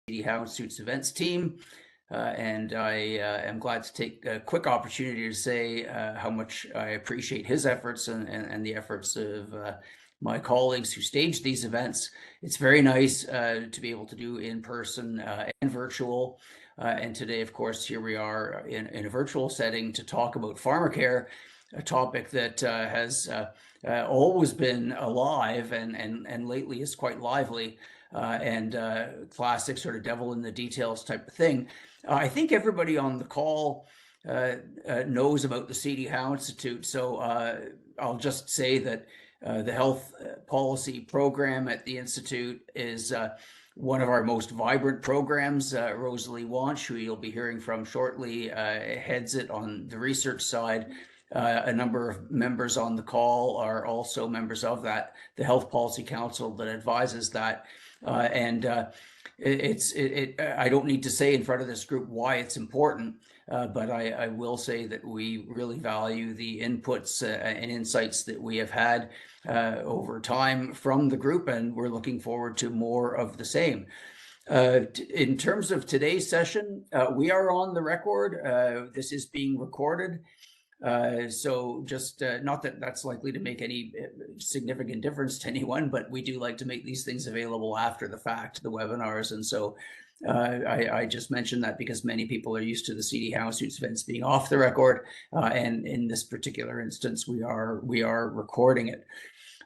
CD Houndstooth's events team, and I am glad to take a quick opportunity to say how much I appreciate his efforts and the efforts of my colleagues who stage these events. It's very nice to be able to do in person and virtual. And today, of course, here we are in a virtual setting to talk about Pharmacare, a topic that has always been alive and lately is quite lively. And classic sort of devil in the details type of thing. I think everybody on the call knows about the CD Howe Institute, so I'll just say that the health policy program at the Institute is one of our most vibrant programs. Rosalie Wanch, who you'll be hearing from shortly, heads it on the research side. A number of members on the call are also members of that, the Health Policy Council that advises that. I don't need to say in front of this group why it's important, but I will say that we really value the inputs and insights that we have had over time from the group, and we're looking forward to more of the same. In terms of today's session, we are on the record. This is being recorded. So just not that that's likely to make any significant difference to anyone, but we do like to make these things available after the fact, the webinars. And so I just mentioned that because many people are used to the CD Houndstooth events being off the record. And in this particular instance, we are recording it.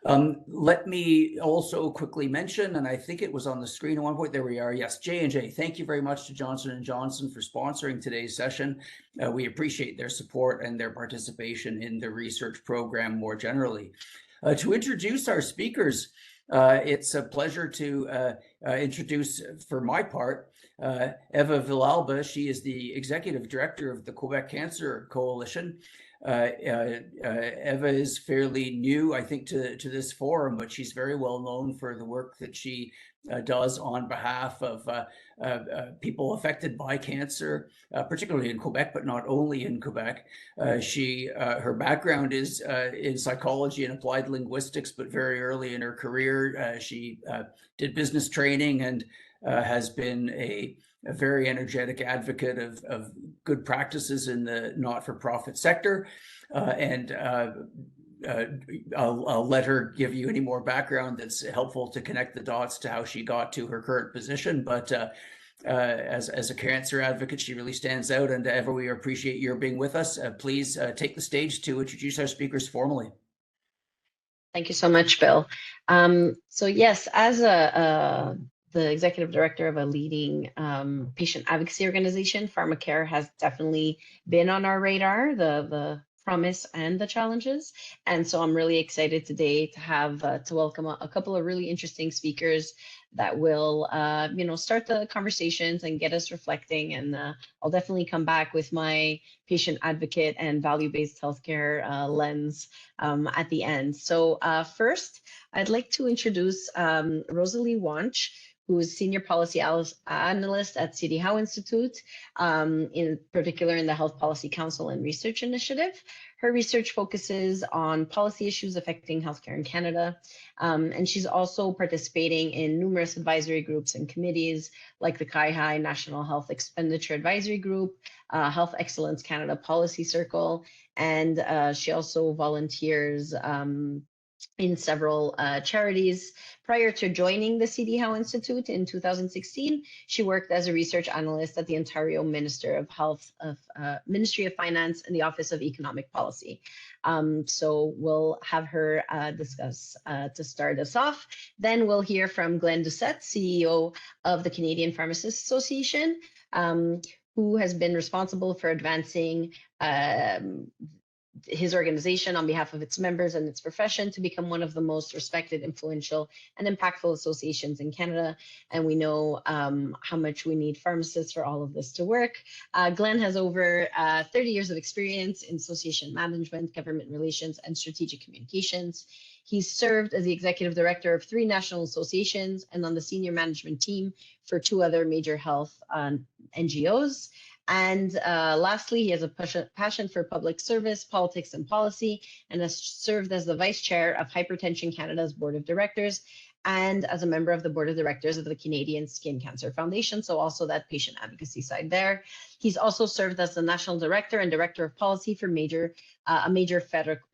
Let me also quickly mention, and I think it was on the screen at one point, there we are. Yes, J&J, thank you very much to Johnson & Johnson for sponsoring today's session. We appreciate their support and their participation in the research program more generally. To introduce our speakers, it's a pleasure to introduce, for my part, Eva Villalba. She is the Executive Director of the Quebec Cancer Coalition. Eva is fairly new, I think, to this forum, but she's very well known for the work that she does on behalf of people affected by cancer, particularly in Quebec, but not only in Quebec. Her background is in psychology and applied linguistics, but very early in her career, she did business training and has been a very energetic advocate of good practices in the not-for-profit sector. I'll let her give you any more background that's helpful to connect the dots to how she got to her current position. But as a cancer advocate, she really stands out. And Eva, we appreciate your being with us. Please take the stage to introduce our speakers formally. Thank you so much, Bill. So yes, as the executive director of a leading patient advocacy organization, Pharmacare has definitely been on our radar, the promise and the challenges. And so I'm really excited today to have to welcome a couple of really interesting speakers that will start the conversations and get us reflecting. And I'll definitely come back with my patient advocate and value-based healthcare lens at the end. So first, I'd like to introduce Rosalie Wanch, who is Senior Policy Analyst at CD Howe Institute, in particular in the Health Policy Council and Research Initiative. Her research focuses on policy issues affecting healthcare in Canada, and she's also participating in numerous advisory groups and committees like the CIHI National Health Expenditure Advisory Group, Health Excellence Canada Policy Circle, and she also volunteers in several charities. Prior to joining the CD Howe Institute in 2016, she worked as a research analyst at the Ontario Ministry of Finance and the Office of Economic Policy. So we'll have her discuss to start us off. Then we'll hear from Glenn Doucette, CEO of the Canadian Pharmacists Association, who has been responsible for advancing his organization on behalf of its members and its profession to become one of the most respected, influential, and impactful associations in Canada. And we know how much we need pharmacists for all of this to work. Glenn has over 30 years of experience in association management, government relations, and strategic communications. He's served as the executive director of 3 national associations and on the senior management team for 2 other major health NGOs. And lastly, he has a passion for public service, politics, and policy, and has served as the vice chair of Hypertension Canada's board of directors and as a member of the board of directors of the Canadian Skin Cancer Foundation. So also that patient advocacy side there. He's also served as the national director and director of policy for a major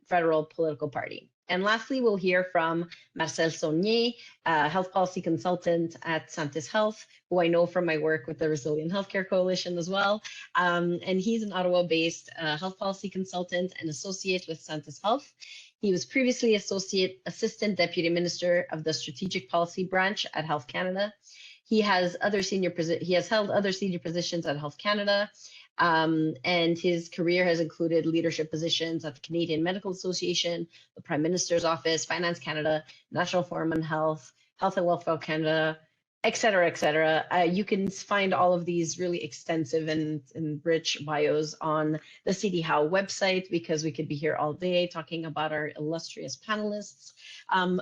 federal political party. And lastly, we'll hear from Marcel Saunier, health policy consultant at Santis Health, who I know from my work with the Resilient Healthcare Coalition as well. And he's an Ottawa-based health policy consultant and associate with Santis Health. He was previously Associate Assistant Deputy Minister of the Strategic Policy Branch at Health Canada. He has held other senior positions at Health Canada, and his career has included leadership positions at the Canadian Medical Association, the Prime Minister's Office, Finance Canada, National Forum on Health, Health and Welfare Canada, et cetera, et cetera. You can find all of these really extensive and rich bios on the CD How website, because we could be here all day talking about our illustrious panelists.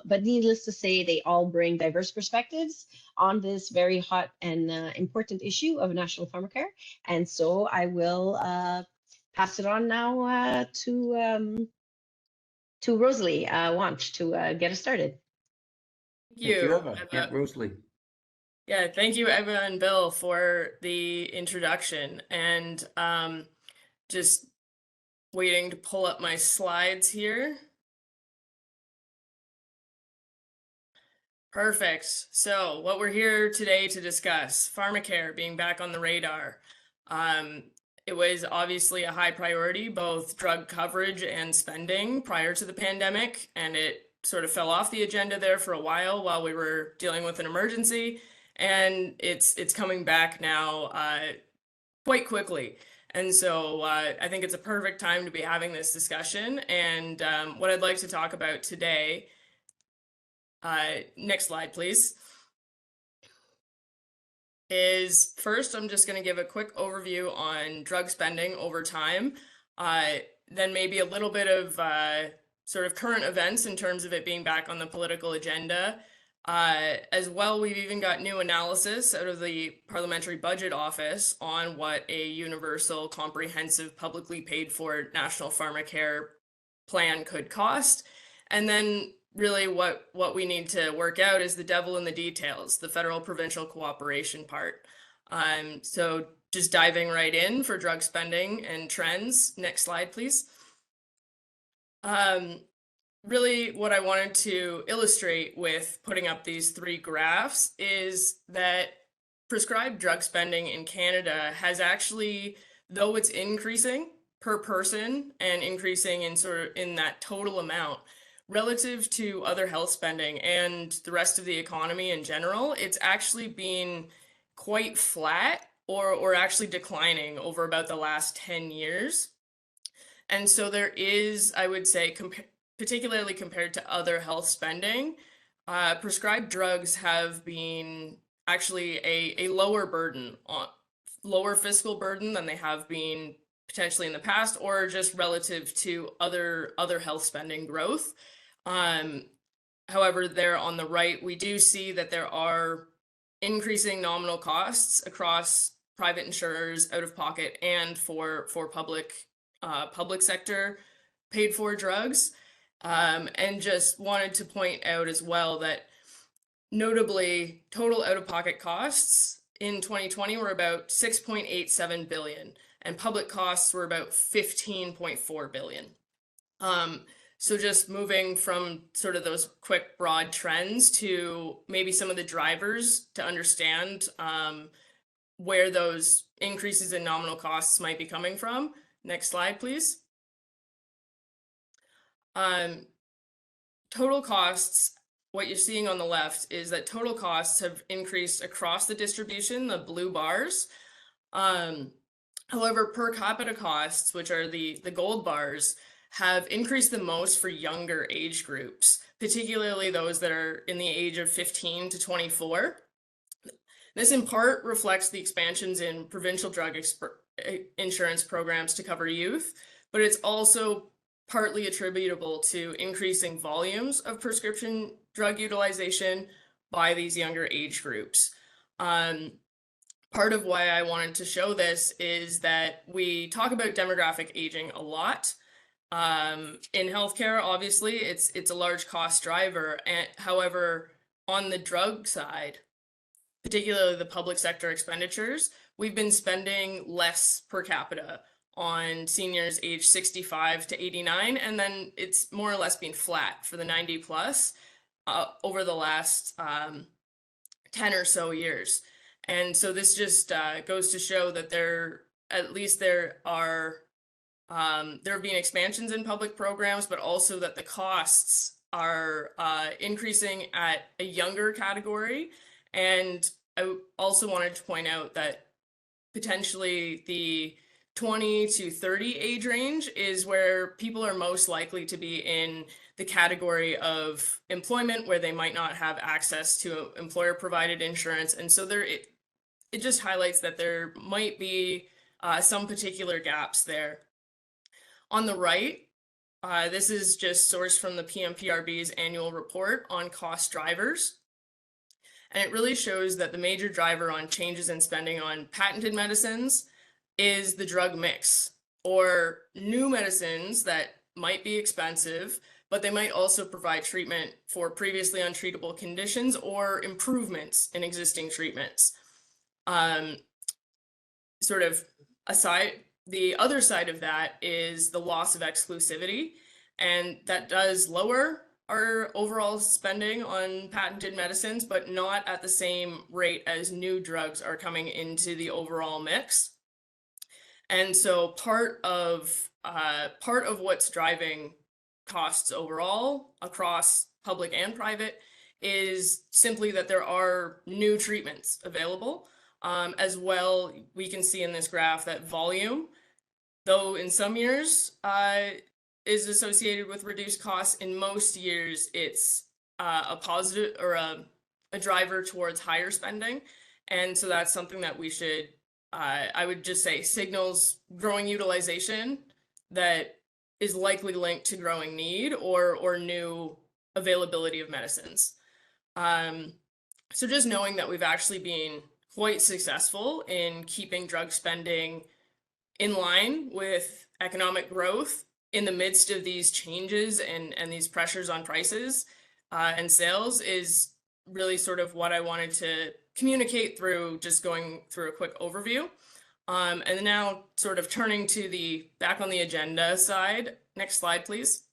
But needless to say, they all bring diverse perspectives on this very hot and important issue of national pharmacare. And so I will pass it on now to Rosalie Wanch to get us started. Thank you, Eva. Yeah, Rosalie. Yeah, thank you, Eva and Bill, for the introduction. And just waiting to pull up my slides here. Perfect. So what we're here today to discuss, Pharmacare being back on the radar. It was obviously a high priority, both drug coverage and spending prior to the pandemic, and it sort of fell off the agenda there for a while we were dealing with an emergency, and it's coming back now quite quickly. And so I think it's a perfect time to be having this discussion. And what I'd like to talk about today, next slide, please, is first, I'm just going to give a quick overview on drug spending over time, then maybe a little bit of sort of current events in terms of it being back on the political agenda. As well, we've even got new analysis out of the Parliamentary Budget Office on what a universal, comprehensive, publicly paid for national pharmacare plan could cost. And then really what we need to work out is the devil in the details, the federal-provincial cooperation part. So just diving right in for drug spending and trends. Next slide, please. Really what I wanted to illustrate with putting up these three graphs is that prescribed drug spending in Canada has actually, though it's increasing per person and increasing in that total amount, relative to other health spending and the rest of the economy in general, it's actually been quite flat or actually declining over about the last 10 years. And so there is, I would say, particularly compared to other health spending, prescribed drugs have been actually a lower burden, lower fiscal burden than they have been potentially in the past, or just relative to other health spending growth. However, there on the right, we do see that there are increasing nominal costs across private insurers, out of pocket, and for public sector paid for drugs. And just wanted to point out as well that notably total out-of-pocket costs in 2020 were about 6.87 billion, and public costs were about 15.4 billion. So just moving from sort of those quick broad trends to maybe some of the drivers to understand where those increases in nominal costs might be coming from. Next slide, please. Total costs, what you're seeing on the left is that total costs have increased across the distribution, the blue bars. However, per capita costs, which are the gold bars, have increased the most for younger age groups, particularly those that are in the age of 15 to 24. This in part reflects the expansions in provincial drug insurance programs to cover youth, but it's also partly attributable to increasing volumes of prescription drug utilization by these younger age groups. Part part of why I wanted to show this is that we talk about demographic aging a lot. In healthcare, obviously, it's a large cost driver. And however, on the drug side, particularly the public sector expenditures, we've been spending less per capita on seniors aged 65 to 89, and then it's more or less been flat for the 90 plus over the last 10 or so years. And so this just goes to show that there have been expansions in public programs, but also that the costs are increasing at a younger category. And I also wanted to point out that potentially the 20 to 30 age range is where people are most likely to be in the category of employment where they might not have access to employer provided insurance. And so it just highlights that there might be some particular gaps there. On the right, this is just sourced from the PMPRB's annual report on cost drivers. And it really shows that the major driver on changes in spending on patented medicines is the drug mix, or new medicines that might be expensive, but they might also provide treatment for previously untreatable conditions or improvements in existing treatments. Sort of aside, the other side of that is the loss of exclusivity, and that does lower our overall spending on patented medicines, but not at the same rate as new drugs are coming into the overall mix. And so part of what's driving costs overall across public and private is simply that there are new treatments available. As well, we can see in this graph that volume, though in some years is associated with reduced costs, in most years it's a positive or a driver towards higher spending. And so that's something that we should, I would just say, signals growing utilization that is likely linked to growing need or new availability of medicines. So just knowing that we've actually been quite successful in keeping drug spending in line with economic growth in the midst of these changes and these pressures on prices and sales is really sort of what I wanted to communicate through just going through a quick overview. And now sort of turning to the back on the agenda side. Next slide, please.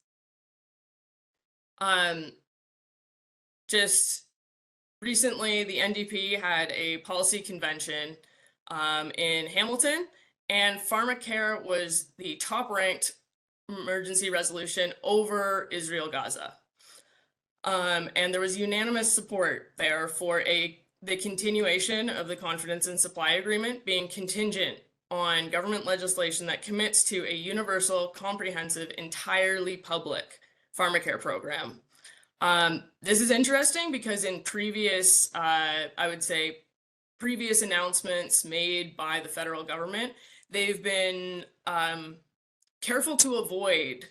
Just recently, the NDP had a policy convention in Hamilton, and Pharmacare was the top-ranked emergency resolution over Israel-Gaza. And there was unanimous support there for the continuation of the confidence and supply agreement being contingent on government legislation that commits to a universal, comprehensive, entirely public Pharmacare program. This is interesting because in previous, I would say, previous announcements made by the federal government, they've been careful to avoid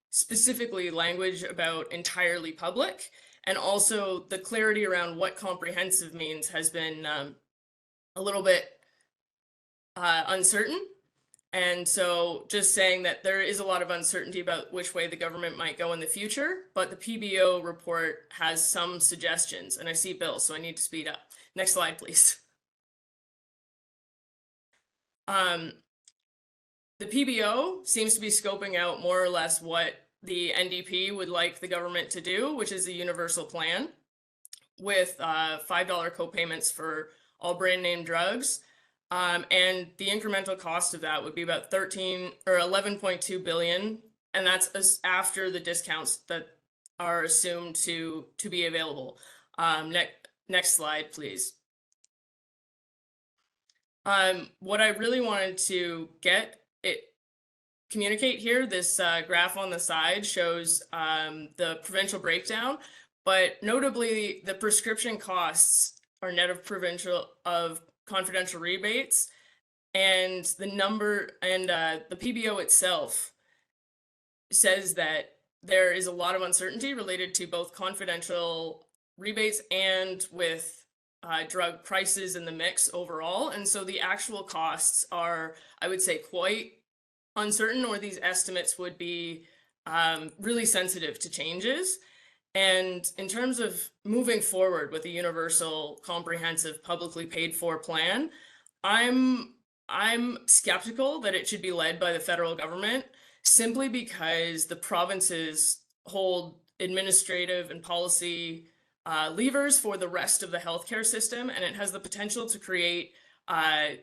specifically language about entirely public, and also the clarity around what comprehensive means has been a little bit uncertain. And so just saying that there is a lot of uncertainty about which way the government might go in the future, but the PBO report has some suggestions, and I see Bill, so I need to speed up. Next slide, please. The PBO seems to be scoping out more or less what the NDP would like the government to do, which is a universal plan with $5 co-payments for all brand name drugs. And the incremental cost of that would be about 11.2 billion, and that's after the discounts that are assumed to be available. Next slide, please. What I really wanted to communicate here, this graph on the side shows the provincial breakdown, but notably the prescription costs are net of confidential rebates, and the number and the PBO itself says that there is a lot of uncertainty related to both confidential rebates and with drug prices in the mix overall. And so the actual costs are, I would say, quite uncertain, or these estimates would be really sensitive to changes. And in terms of moving forward with a universal, comprehensive, publicly paid for plan, I'm skeptical that it should be led by the federal government, simply because the provinces hold administrative and policy levers for the rest of the healthcare system, and it has the potential to create, a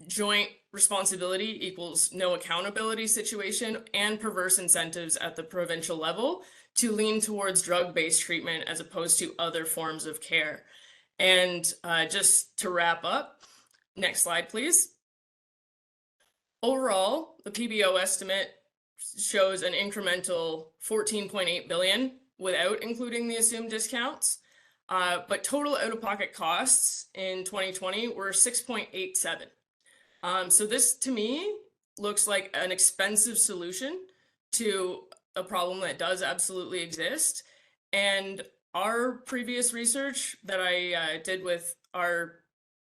joint responsibility equals no accountability situation, and perverse incentives at the provincial level to lean towards drug-based treatment as opposed to other forms of care. And just to wrap up, next slide, please. Overall, the PBO estimate shows an incremental 14.8 billion without including the assumed discounts. But total out-of-pocket costs in 2020 were 6.87. So this, to me, looks like an expensive solution to a problem that does absolutely exist. And our previous research that I did with our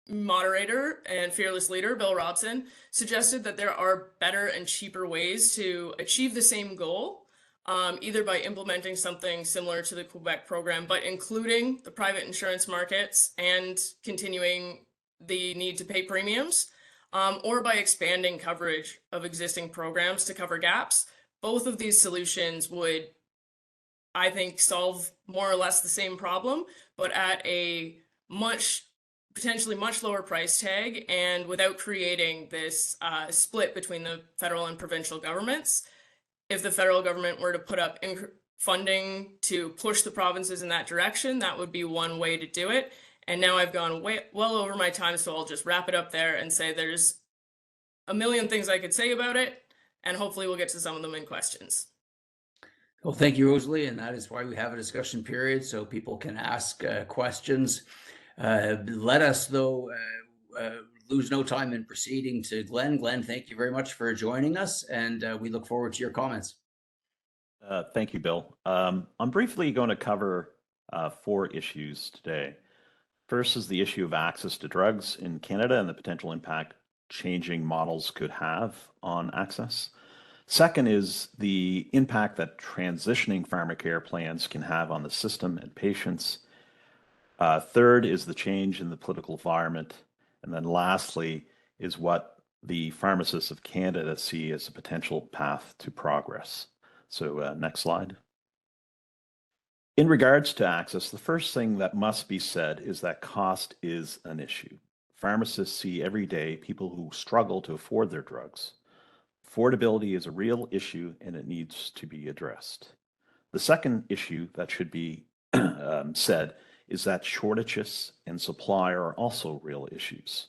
moderator and fearless leader, Bill Robson, suggested that there are better and cheaper ways to achieve the same goal, either by implementing something similar to the Quebec program, but including the private insurance markets and continuing the need to pay premiums, or by expanding coverage of existing programs to cover gaps. Both of these solutions would, I think, solve more or less the same problem, but at a potentially much lower price tag, and without creating this split between the federal and provincial governments. If the federal government were to put up funding to push the provinces in that direction, that would be one way to do it. And now I've gone well over my time, so I'll just wrap it up there and say there's a million things I could say about it, and hopefully we'll get to some of them in questions. Well, thank you, Rosalie, and that is why we have a discussion period, so people can ask questions. Let us, though, lose no time in proceeding to Glenn. Glenn, thank you very much for joining us, and we look forward to your comments. Thank you, Bill. I'm briefly going to cover 4 issues today. First is the issue of access to drugs in Canada and the potential impact changing models could have on access. Second is the impact that transitioning Pharmacare plans can have on the system and patients. Third is the change in the political environment. And then lastly is what the pharmacists of Canada see as a potential path to progress. So next slide. In regards to access, the first thing that must be said is that cost is an issue. Pharmacists see every day people who struggle to afford their drugs. Affordability is a real issue and it needs to be addressed. The second issue that should be said is that shortages and supply are also real issues.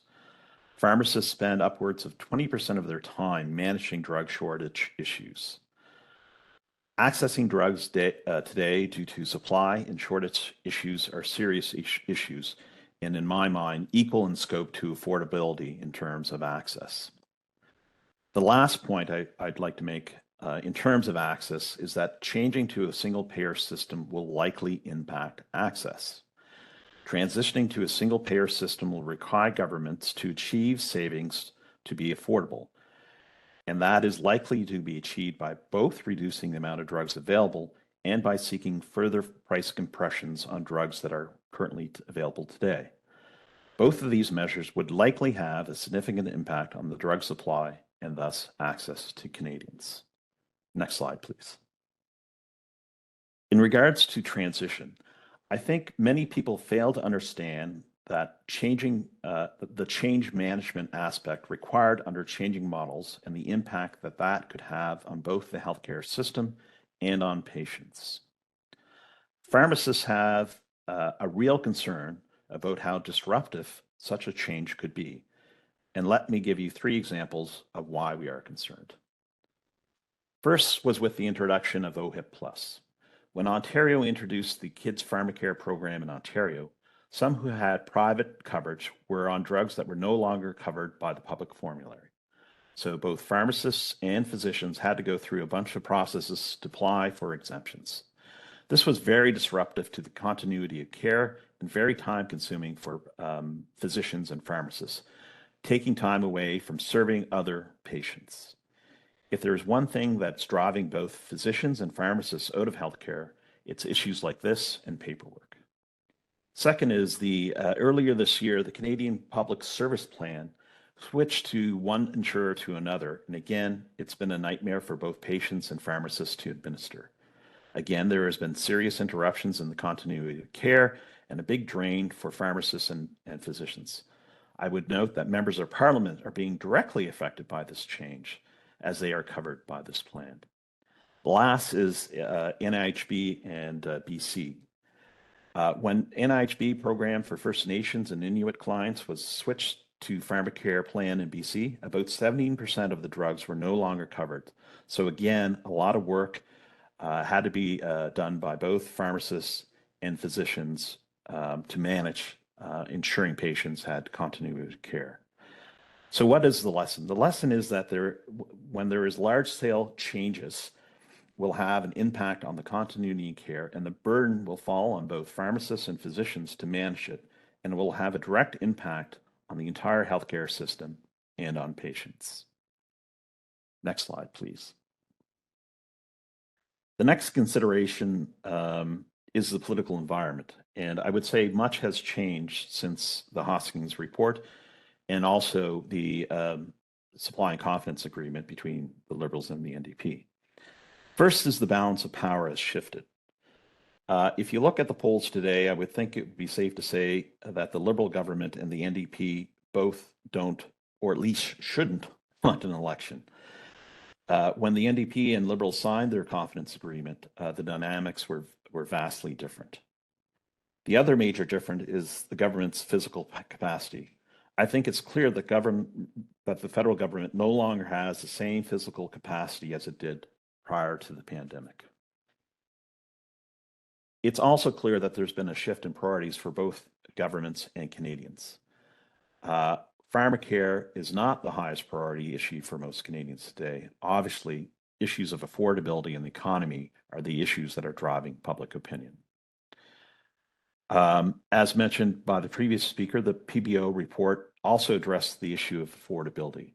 Pharmacists spend upwards of 20% of their time managing drug shortage issues. Accessing drugs today due to supply and shortage issues are serious issues, and in my mind, equal in scope to affordability in terms of access. The last point I'd like to make in terms of access is that changing to a single payer system will likely impact access. Transitioning to a single payer system will require governments to achieve savings to be affordable. And that is likely to be achieved by both reducing the amount of drugs available and by seeking further price compressions on drugs that are currently available today. Both of these measures would likely have a significant impact on the drug supply and thus access to Canadians. Next slide, please. In regards to transition, I think many people fail to understand that changing the change management aspect required under changing models and the impact that that could have on both the healthcare system and on patients. Pharmacists have a real concern about how disruptive such a change could be. And let me give you 3 examples of why we are concerned. First was with the introduction of OHIP Plus. When Ontario introduced the Kids Pharmacare program in Ontario, some who had private coverage were on drugs that were no longer covered by the public formulary. So both pharmacists and physicians had to go through a bunch of processes to apply for exemptions. This was very disruptive to the continuity of care and very time-consuming for physicians and pharmacists, taking time away from serving other patients. If there's one thing that's driving both physicians and pharmacists out of healthcare, it's issues like this and paperwork. Second is earlier this year, the Canadian Public Service Plan switched to one insurer to another. And again, it's been a nightmare for both patients and pharmacists to administer. Again, there has been serious interruptions in the continuity of care and a big drain for pharmacists and physicians. I would note that members of Parliament are being directly affected by this change, as they are covered by this plan. The last is NIHB and BC. When NIHB program for First Nations and Inuit clients was switched to Pharmacare plan in BC, about 17% of the drugs were no longer covered. So again, a lot of work had to be done by both pharmacists and physicians to manage ensuring patients had continuity of care. So what is the lesson? The lesson is that when there is large-scale changes, will have an impact on the continuity of care, and the burden will fall on both pharmacists and physicians to manage it, and will have a direct impact on the entire healthcare system and on patients. Next slide, please. The next consideration is the political environment, and I would say much has changed since the Hoskins report, and also the supply and confidence agreement between the Liberals and the NDP. First is the balance of power has shifted. If you look at the polls today, I would think it would be safe to say that the Liberal government and the NDP both don't, or at least shouldn't, want an election. When the NDP and Liberals signed their confidence agreement, the dynamics were vastly different. The other major difference is the government's physical capacity. I think it's clear that the federal government no longer has the same physical capacity as it did prior to the pandemic. It's also clear that there's been a shift in priorities for both governments and Canadians. Pharmacare is not the highest priority issue for most Canadians today. Obviously, issues of affordability and the economy are the issues that are driving public opinion. As mentioned by the previous speaker, the PBO report also addressed the issue of affordability.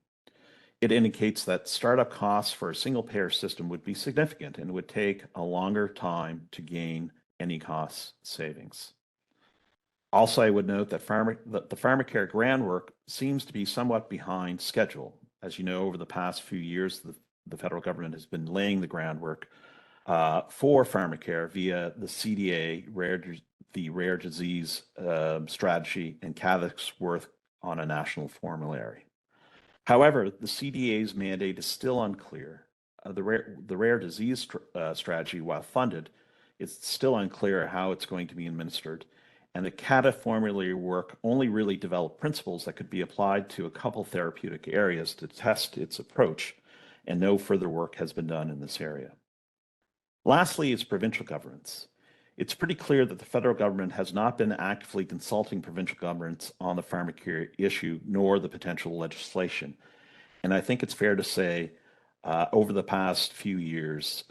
It indicates that startup costs for a single payer system would be significant and would take a longer time to gain any cost savings. Also, I would note that the Pharmacare groundwork seems to be somewhat behind schedule. As you know, over the past few years, the federal government has been laying the groundwork for Pharmacare via the CDA, the rare disease strategy, and CADEX work on a national formulary. However, the CDA's mandate is still unclear. The rare disease strategy, while funded, it's still unclear how it's going to be administered. And the CADA formulary work only really developed principles that could be applied to a couple therapeutic areas to test its approach, and no further work has been done in this area. Lastly is provincial governments. It's pretty clear that the federal government has not been actively consulting provincial governments on the Pharmacare issue, nor the potential legislation. And I think it's fair to say over the past few years,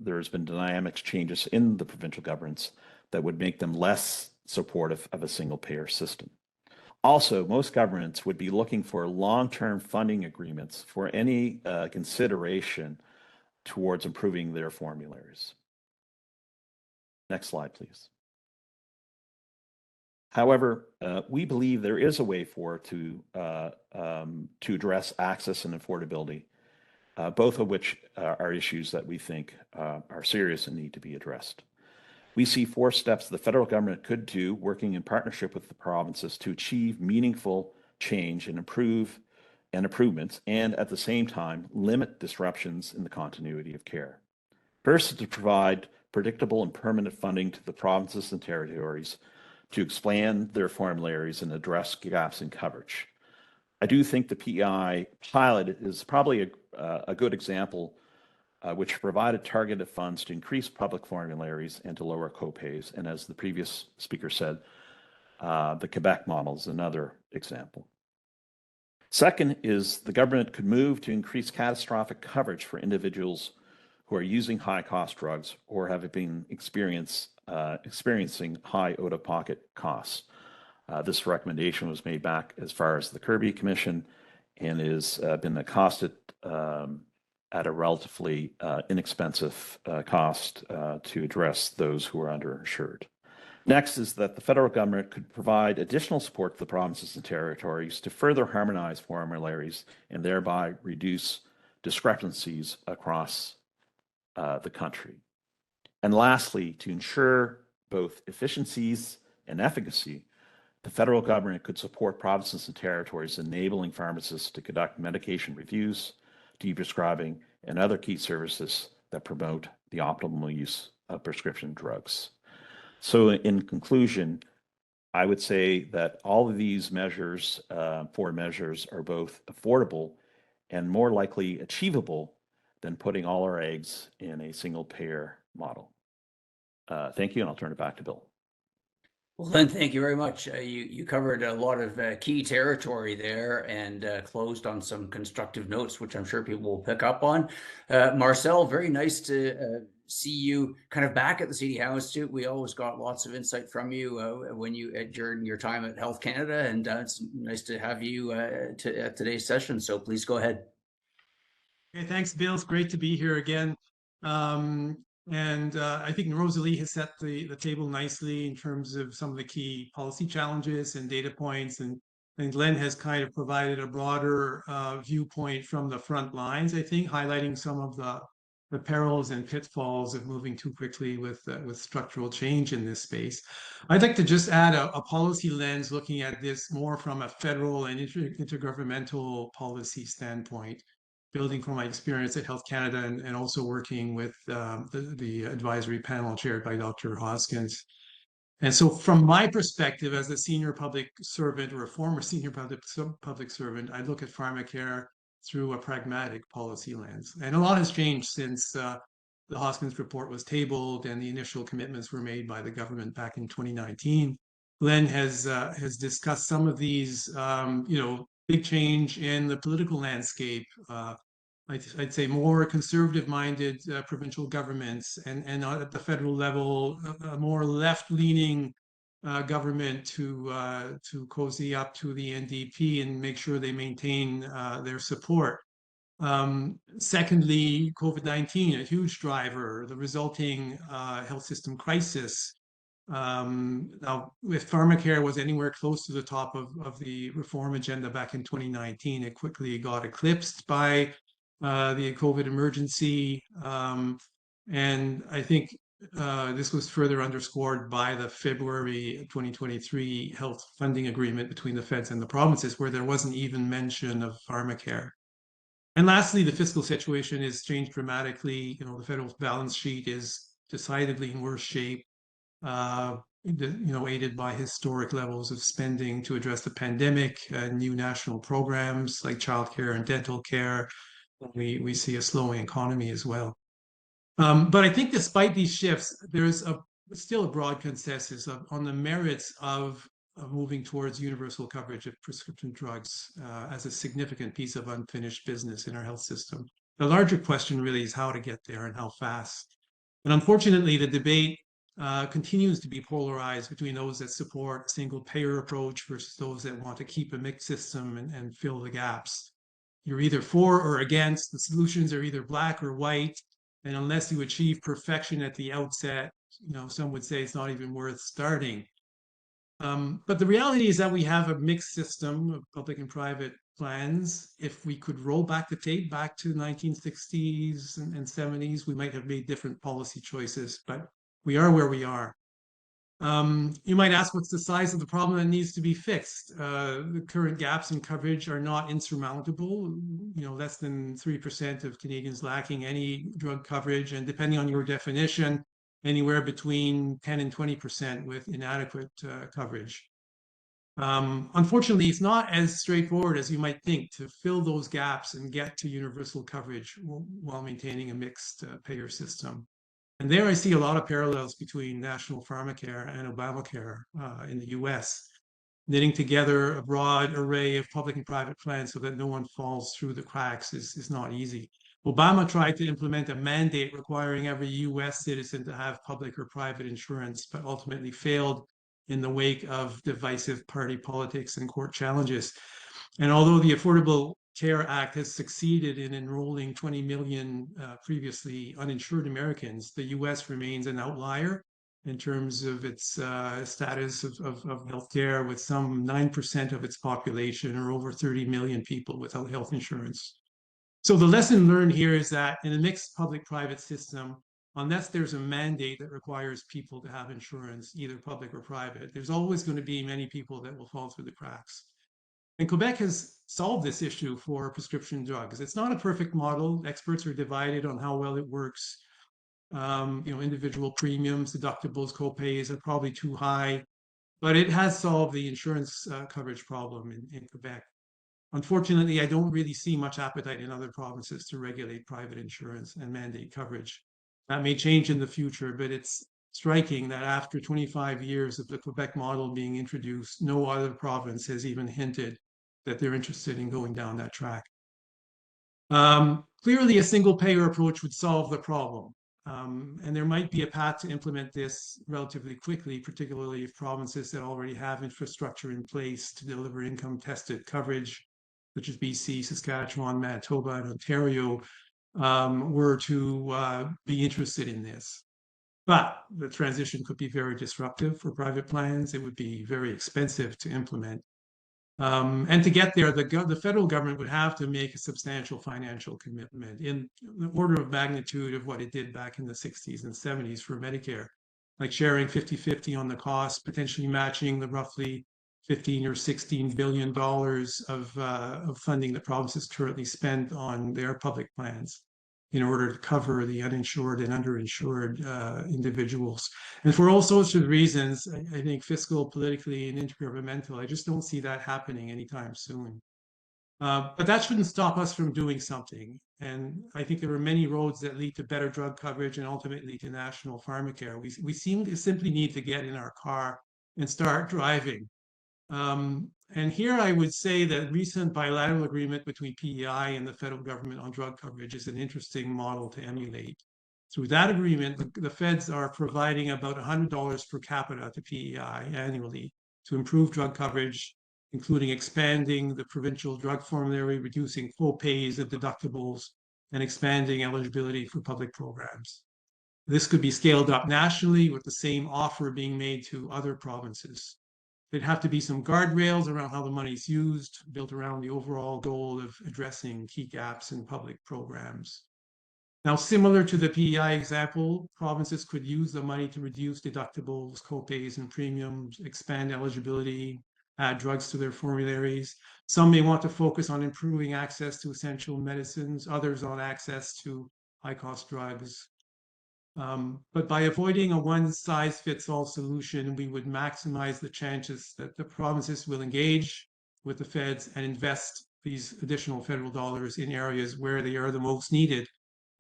there's been dynamic changes in the provincial governments that would make them less supportive of a single payer system. Also, most governments would be looking for long-term funding agreements for any consideration towards improving their formularies. Next slide, please. However, we believe there is a way forward to address access and affordability, both of which are issues that we think are serious and need to be addressed. We see 4 steps the federal government could do, working in partnership with the provinces to achieve meaningful change and improvements, and at the same time, limit disruptions in the continuity of care. First is to provide predictable and permanent funding to the provinces and territories to expand their formularies and address gaps in coverage. I do think the PEI pilot is probably a good example which provided targeted funds to increase public formularies and to lower copays. And as the previous speaker said, the Quebec model is another example. Second is the government could move to increase catastrophic coverage for individuals who are using high-cost drugs or have been experiencing high out-of-pocket costs. This recommendation was made back as far as the Kirby Commission and has been accosted at a relatively inexpensive cost to address those who are underinsured. Next is that the federal government could provide additional support to the provinces and territories to further harmonize formularies and thereby reduce discrepancies across the country. And lastly, to ensure both efficiencies and efficacy, the federal government could support provinces and territories enabling pharmacists to conduct medication reviews, de-prescribing, and other key services that promote the optimal use of prescription drugs. So in conclusion, I would say that all of these measures, four measures, are both affordable and more likely achievable than putting all our eggs in a single payer model. Thank you, and I'll turn it back to Bill. Well, Len, thank you very much. You covered a lot of key territory there and closed on some constructive notes, which I'm sure people will pick up on. Marcel, very nice to see you kind of back at the CD Howe Institute. We always got lots of insight from you when during your time at Health Canada, and it's nice to have you at today's session. So please go ahead. Okay, thanks, Bill. It's great to be here again. I think Rosalie has set the table nicely in terms of some of the key policy challenges and data points. And Glenn has kind of provided a broader viewpoint from the front lines, I think, highlighting some of the perils and pitfalls of moving too quickly with structural change in this space. I'd like to just add a policy lens looking at this more from a federal and intergovernmental policy standpoint, building from my experience at Health Canada and also working with the advisory panel chaired by Dr. Hoskins. And so from my perspective as a senior public servant or a former senior public servant, I look at Pharmacare through a pragmatic policy lens. And a lot has changed since the Hoskins report was tabled and the initial commitments were made by the government back in 2019. Glenn has discussed some of these, big change in the political landscape. I'd say more conservative-minded provincial governments, and at the federal level, a more left-leaning government to cozy up to the NDP and make sure they maintain their support. Secondly, COVID-19, a huge driver, the resulting health system crisis. Now, if Pharmacare was anywhere close to the top of the reform agenda back in 2019, it quickly got eclipsed by the COVID emergency. And I think this was further underscored by the February 2023 health funding agreement between the feds and the provinces, where there wasn't even mention of Pharmacare. And lastly, the fiscal situation has changed dramatically. The federal balance sheet is decidedly in worse shape, aided by historic levels of spending to address the pandemic, new national programs like childcare and dental care. We see a slowing economy as well. But I think despite these shifts, there's still a broad consensus on the merits of moving towards universal coverage of prescription drugs as a significant piece of unfinished business in our health system. The larger question really is how to get there and how fast. And unfortunately, the debate continues to be polarized between those that support a single payer approach versus those that want to keep a mixed system and fill the gaps. You're either for or against. The solutions are either black or white. And unless you achieve perfection at the outset, some would say it's not even worth starting. But the reality is that we have a mixed system of public and private plans. If we could roll back the tape back to the 1960s and 70s, we might have made different policy choices, but we are where we are. You might ask, what's the size of the problem that needs to be fixed? The current gaps in coverage are not insurmountable. Less than 3% of Canadians lacking any drug coverage, and depending on your definition, anywhere between 10 and 20% with inadequate coverage. Unfortunately, it's not as straightforward as you might think to fill those gaps and get to universal coverage while maintaining a mixed payer system. And there I see a lot of parallels between national Pharmacare and Obamacare in the US, knitting together a broad array of public and private plans so that no one falls through the cracks is not easy. Obama tried to implement a mandate requiring every US citizen to have public or private insurance, but ultimately failed in the wake of divisive party politics and court challenges. And although the Affordable Care Act has succeeded in enrolling 20 million previously uninsured Americans, the US remains an outlier in terms of its status of healthcare, with some 9% of its population, or over 30 million people, without health insurance. So the lesson learned here is that in a mixed public-private system, unless there's a mandate that requires people to have insurance, either public or private, there's always going to be many people that will fall through the cracks. And Quebec has solved this issue for prescription drugs. It's not a perfect model. Experts are divided on how well it works. Individual premiums, deductibles, copays are probably too high, but it has solved the insurance coverage problem in Quebec. Unfortunately, I don't really see much appetite in other provinces to regulate private insurance and mandate coverage. That may change in the future, but it's striking that after 25 years of the Quebec model being introduced, no other province has even hinted that they're interested in going down that track. Clearly, a single payer approach would solve the problem. And there might be a path to implement this relatively quickly, particularly if provinces that already have infrastructure in place to deliver income-tested coverage, such as BC, Saskatchewan, Manitoba, and Ontario, were to be interested in this. But the transition could be very disruptive for private plans. It would be very expensive to implement. And to get there, the federal government would have to make a substantial financial commitment in the order of magnitude of what it did back in the 60s and 70s for Medicare, like sharing 50-50 on the cost, potentially matching the roughly 15 or 16 billion dollars of funding that provinces currently spend on their public plans in order to cover the uninsured and underinsured individuals. And for all sorts of reasons, I think fiscal, politically, and intergovernmental, I just don't see that happening anytime soon. But that shouldn't stop us from doing something. And I think there are many roads that lead to better drug coverage and ultimately to national pharmacare. We seem to simply need to get in our car and start driving. And here I would say that recent bilateral agreement between PEI and the federal government on drug coverage is an interesting model to emulate. Through that agreement, the feds are providing about $100 per capita to PEI annually to improve drug coverage, including expanding the provincial drug formulary, reducing co-pays and deductibles, and expanding eligibility for public programs. This could be scaled up nationally with the same offer being made to other provinces. There'd have to be some guardrails around how the money is used, built around the overall goal of addressing key gaps in public programs. Now, similar to the PEI example, provinces could use the money to reduce deductibles, copays, and premiums, expand eligibility, add drugs to their formularies. Some may want to focus on improving access to essential medicines, others on access to high-cost drugs. But by avoiding a one-size-fits-all solution, we would maximize the chances that the provinces will engage with the feds and invest these additional federal dollars in areas where they are the most needed,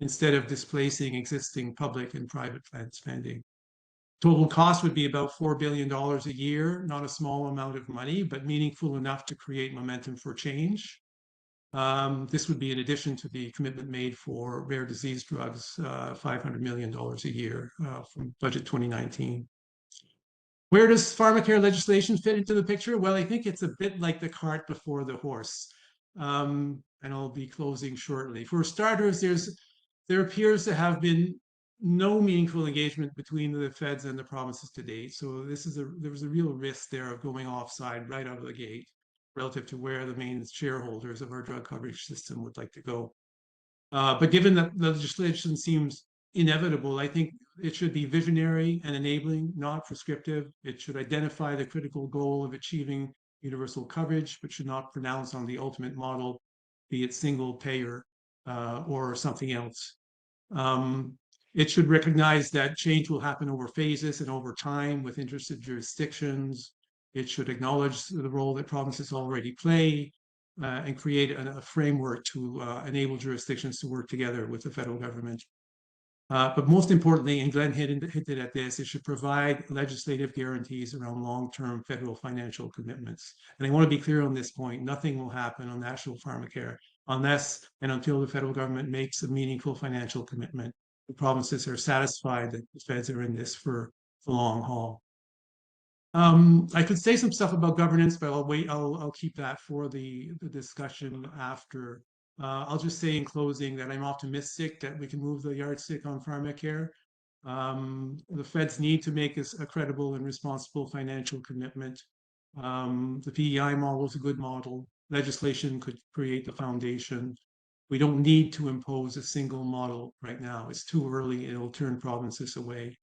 instead of displacing existing public and private plan spending. Total cost would be about $4 billion a year, not a small amount of money, but meaningful enough to create momentum for change. This would be in addition to the commitment made for rare disease drugs, $500 million a year from budget 2019. Where does pharmacare legislation fit into the picture? Well, I think it's a bit like the cart before the horse. And I'll be closing shortly. For starters, there appears to have been no meaningful engagement between the feds and the provinces to date. So there was a real risk there of going offside right out of the gate, relative to where the main shareholders of our drug coverage system would like to go. But given that the legislation seems inevitable, I think it should be visionary and enabling, not prescriptive. It should identify the critical goal of achieving universal coverage, but should not pronounce on the ultimate model, be it single payer or something else. It should recognize that change will happen over phases and over time with interested jurisdictions. It should acknowledge the role that provinces already play and create a framework to enable jurisdictions to work together with the federal government. But most importantly, and Glenn hinted at this, it should provide legislative guarantees around long-term federal financial commitments. And I want to be clear on this point, nothing will happen on national pharmacare unless and until the federal government makes a meaningful financial commitment. The provinces are satisfied that the feds are in this for the long haul. I could say some stuff about governance, but I'll wait. I'll keep that for the discussion after. I'll just say in closing that I'm optimistic that we can move the yardstick on pharmacare. The feds need to make a credible and responsible financial commitment. The PEI model is a good model. Legislation could create the foundation. We don't need to impose a single model right now. It's too early. It'll turn provinces away.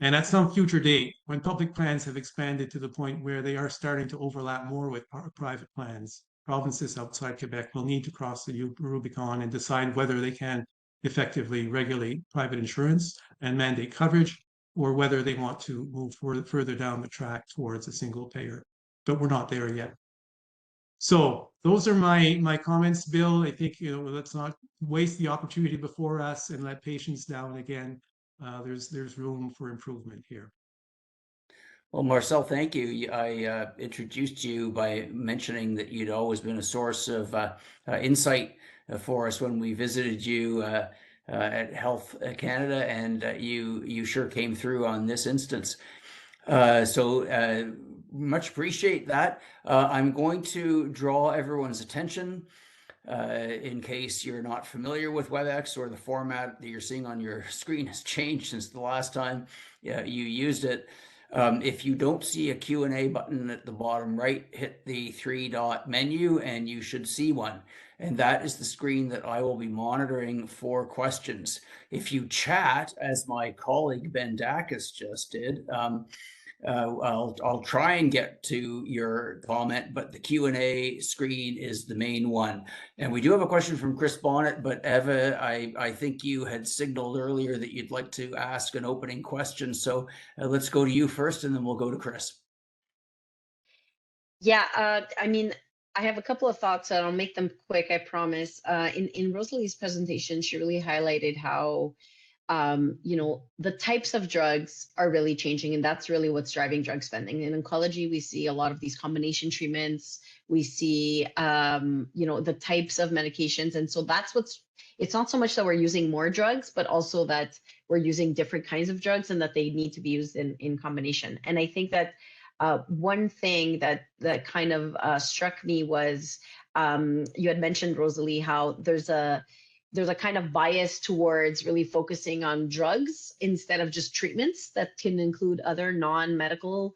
And at some future date, when public plans have expanded to the point where they are starting to overlap more with private plans, provinces outside Quebec will need to cross the Rubicon and decide whether they can effectively regulate private insurance and mandate coverage, or whether they want to move further down the track towards a single payer. But we're not there yet. So those are my comments, Bill. I think, let's not waste the opportunity before us and let patients down again. There's room for improvement here. Well, Marcel, thank you. I introduced you by mentioning that you'd always been a source of insight for us when we visited you at Health Canada, and you sure came through on this instance. So much appreciate that. I'm going to draw everyone's attention in case you're not familiar with WebEx, or the format that you're seeing on your screen has changed since the last time you used it. If you don't see a Q&A button at the bottom right, hit the 3-dot menu and you should see one. And that is the screen that I will be monitoring for questions. If you chat, as my colleague Ben Dacus just did, I'll try and get to your comment, but the Q&A screen is the main one. And we do have a question from Chris Bonnet, but Eva, I think you had signaled earlier that you'd like to ask an opening question. So let's go to you first, and then we'll go to Chris. Yeah, I mean, I have a couple of thoughts, and I'll make them quick, I promise. In Rosalie's presentation, she really highlighted how the types of drugs are really changing, and that's really what's driving drug spending. In oncology, we see a lot of these combination treatments. We see, the types of medications. And so it's not so much that we're using more drugs, but also that we're using different kinds of drugs and that they need to be used in combination. And I think that one thing that kind of struck me was you had mentioned, Rosalie, how there's a kind of bias towards really focusing on drugs instead of just treatments that can include other non-medical,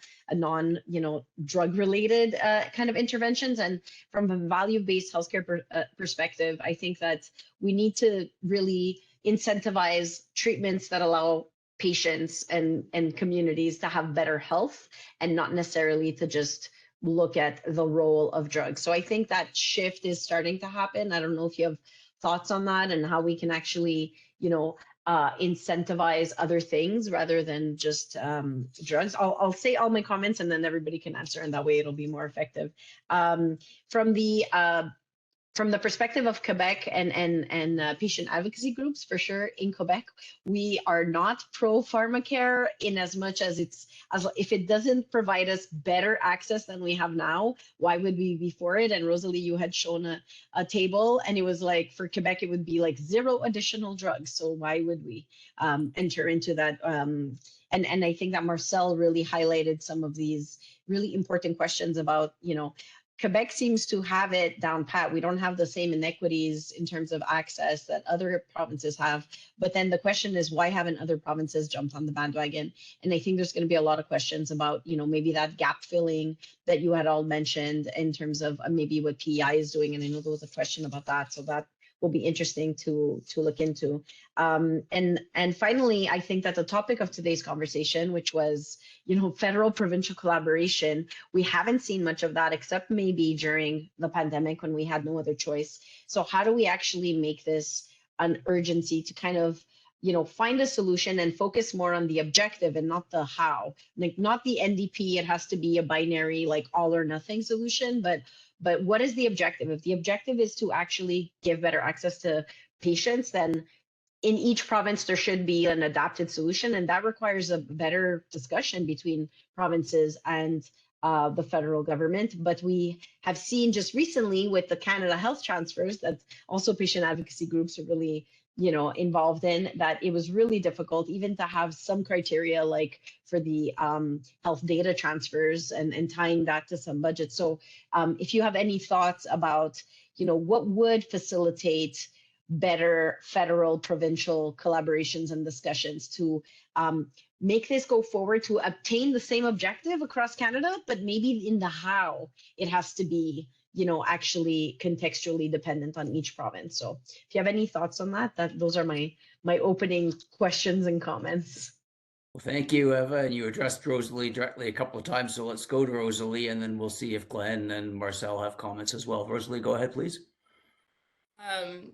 drug related kind of interventions. And from a value-based healthcare perspective, I think that we need to really incentivize treatments that allow patients and communities to have better health, and not necessarily to just look at the role of drugs. So I think that shift is starting to happen. I don't know if you have thoughts on that and how we can actually, incentivize other things rather than just drugs. I'll say all my comments and then everybody can answer, and that way it'll be more effective. From the perspective of Quebec and patient advocacy groups, for sure, in Quebec, we are not pro Pharmacare in as much as if it doesn't provide us better access than we have now, why would we be for it? And Rosalie, you had shown a table, and it was like, for Quebec, it would be like 0 additional drugs. So why would we enter into that? And I think that Marcel really highlighted some of these really important questions about, Quebec seems to have it down pat. We don't have the same inequities in terms of access that other provinces have. But then the question is, why haven't other provinces jumped on the bandwagon? And I think there's going to be a lot of questions about, maybe that gap filling that you had all mentioned in terms of maybe what PEI is doing. And I know there was a question about that. So that will be interesting to look into. And finally, I think that the topic of today's conversation, which was, federal provincial collaboration, we haven't seen much of that except maybe during the pandemic when we had no other choice. So how do we actually make this an urgency to kind of, find a solution and focus more on the objective and not the how, like not the NDP, it has to be a binary, like all or nothing solution, but what is the objective? If the objective is to actually give better access to patients, then in each province, there should be an adapted solution. And that requires a better discussion between provinces and the federal government. But we have seen just recently with the Canada Health transfers that also patient advocacy groups are really, involved in, that it was really difficult even to have some criteria like for the health data transfers and tying that to some budget. So if you have any thoughts about, what would facilitate better federal provincial collaborations and discussions to make this go forward to obtain the same objective across Canada, but maybe in the how it has to be, actually contextually dependent on each province. So if you have any thoughts on that, those are my opening questions and comments. Well, thank you, Eva. And you addressed Rosalie directly a couple of times. So let's go to Rosalie, and then we'll see if Glenn and Marcel have comments as well. Rosalie, go ahead, please.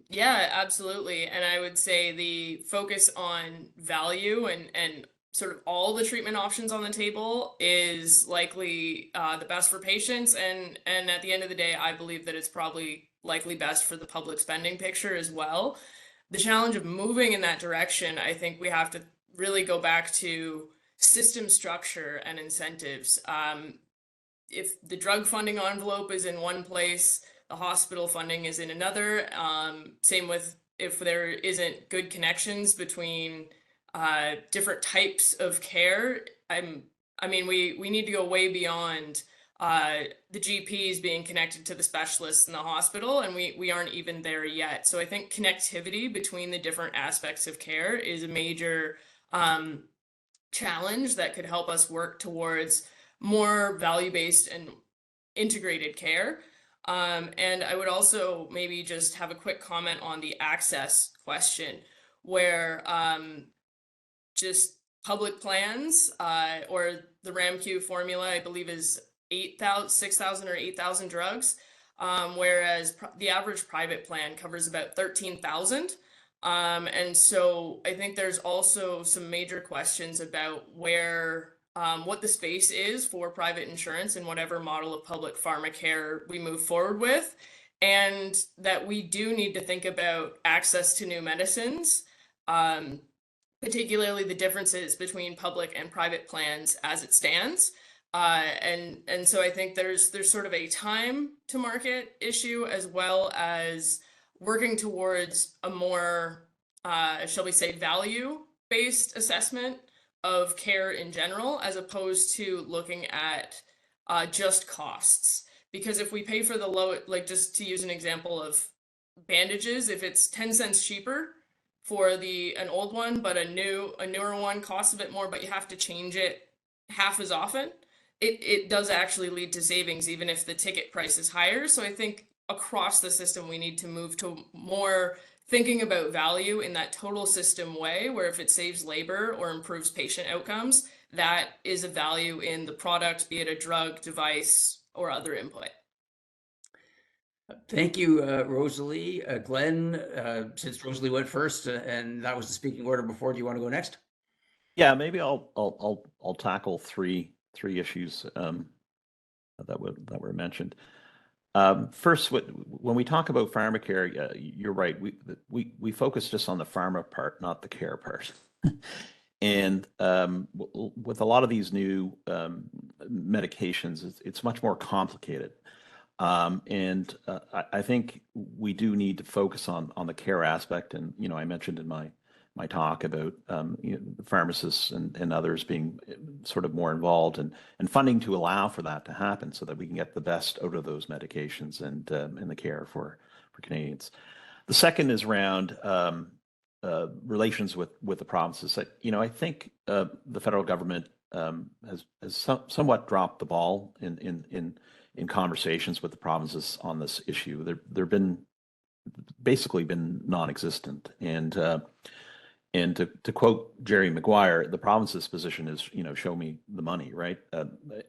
Yeah, absolutely. And I would say the focus on value and sort of all the treatment options on the table is likely the best for patients. And at the end of the day, I believe that it's probably likely best for the public spending picture as well. The challenge of moving in that direction, I think we have to really go back to system structure and incentives. If the drug funding envelope is in one place, the hospital funding is in another. Same with if there isn't good connections between different types of care. We need to go way beyond the GPs being connected to the specialists in the hospital, and we aren't even there yet. So I think connectivity between the different aspects of care is a major challenge that could help us work towards more value-based and integrated care. And I would also maybe just have a quick comment on the access question, where just public plans or the RAMQ formula, I believe, is 6,000 or 8,000 drugs, whereas the average private plan covers about 13,000. And so I think there's also some major questions about what the space is for private insurance in whatever model of public pharmacare we move forward with, and that we do need to think about access to new medicines, particularly the differences between public and private plans as it stands. And so I think there's sort of a time to market issue, as well as working towards a more, shall we say, value-based assessment of care in general, as opposed to looking at just costs. Because if we pay for the low, like just to use an example of bandages, if it's 10 cents cheaper for an old one, but a newer one costs a bit more, but you have to change it half as often, it does actually lead to savings, even if the ticket price is higher. So I think across the system, we need to move to more thinking about value in that total system way, where if it saves labor or improves patient outcomes, that is a value in the product, be it a drug, device, or other input. Thank you, Rosalie. Glenn, since Rosalie went first and that was the speaking order before, do you want to go next? Yeah, maybe I'll tackle three issues that were mentioned. First, when we talk about Pharmacare, you're right. We focus just on the pharma part, not the care part. And with a lot of these new medications, it's much more complicated. I think we do need to focus on the care aspect. And I mentioned in my talk about the pharmacists and others being sort of more involved and funding to allow for that to happen, so that we can get the best out of those medications and the care for Canadians. The second is around relations with the provinces. I think the federal government has somewhat dropped the ball in conversations with the provinces on this issue. They've been basically non-existent. And to quote Jerry Maguire, the province's position is, show me the money, right?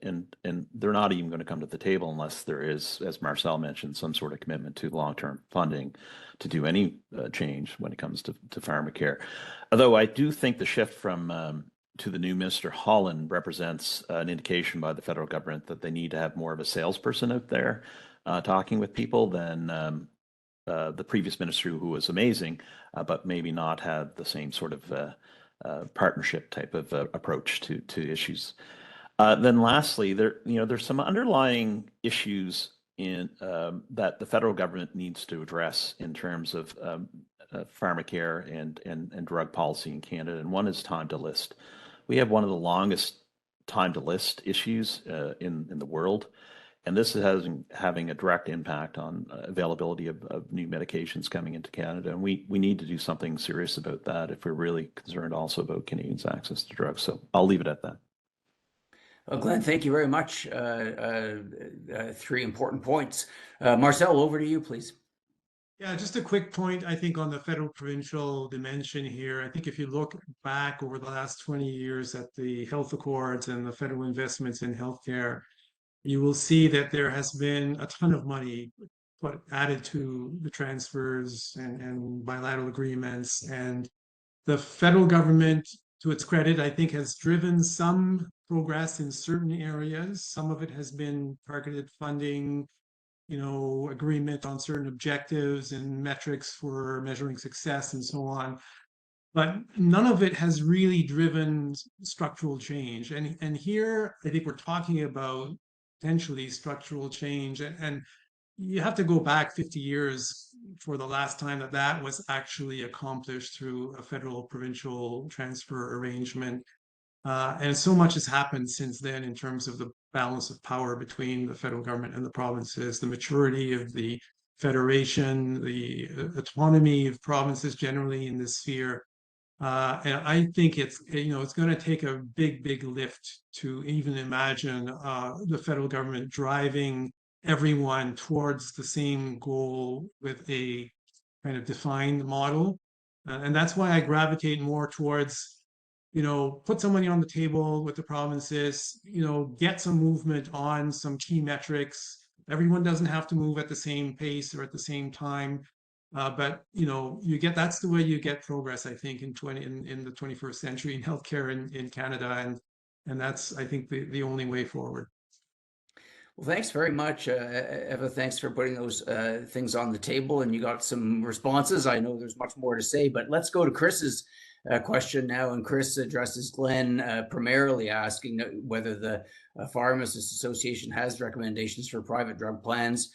And they're not even going to come to the table unless there is, as Marcel mentioned, some sort of commitment to long-term funding to do any change when it comes to Pharmacare. Although I do think the shift from to the new Minister Holland represents an indication by the federal government that they need to have more of a salesperson out there talking with people than the previous minister, who was amazing, but maybe not had the same sort of partnership type of approach to issues. Then lastly, there's some underlying issues in that the federal government needs to address in terms of pharmacare and drug policy in Canada, and one is time to list. We have one of the longest time to list issues in the world, and this is having a direct impact on availability of new medications coming into Canada, and we need to do something serious about that if we're really concerned also about Canadians' access to drugs. So I'll leave it at that. Well, Glenn, thank you very much. Three important points. Marcel, over to you, please. Yeah, just a quick point, I think, on the federal provincial dimension here. I think if you look back over the last 20 years at the health accords and the federal investments in healthcare, you will see that there has been a ton of money added to the transfers and bilateral agreements. And the federal government, to its credit, I think has driven some progress in certain areas. Some of it has been targeted funding, agreement on certain objectives and metrics for measuring success and so on. But none of it has really driven structural change. And here, I think we're talking about potentially structural change. And you have to go back 50 years for the last time that was actually accomplished through a federal provincial transfer arrangement. And so much has happened since then in terms of the balance of power between the federal government and the provinces, the maturity of the federation, the autonomy of provinces generally in this sphere. And I think it's going to take a big lift to even imagine the federal government driving everyone towards the same goal with a kind of defined model. And that's why I gravitate more towards put some money on the table with the provinces, get some movement on some key metrics. Everyone doesn't have to move at the same pace or at the same time. But that's the way you get progress, I think, in the 21st century in healthcare in Canada. And that's, I think, the only way forward. Well, thanks very much, Eva. Thanks for putting those things on the table, and you got some responses. I know there's much more to say, but let's go to Chris's question now. And Chris addresses Glenn primarily asking whether the Pharmacists Association has recommendations for private drug plans.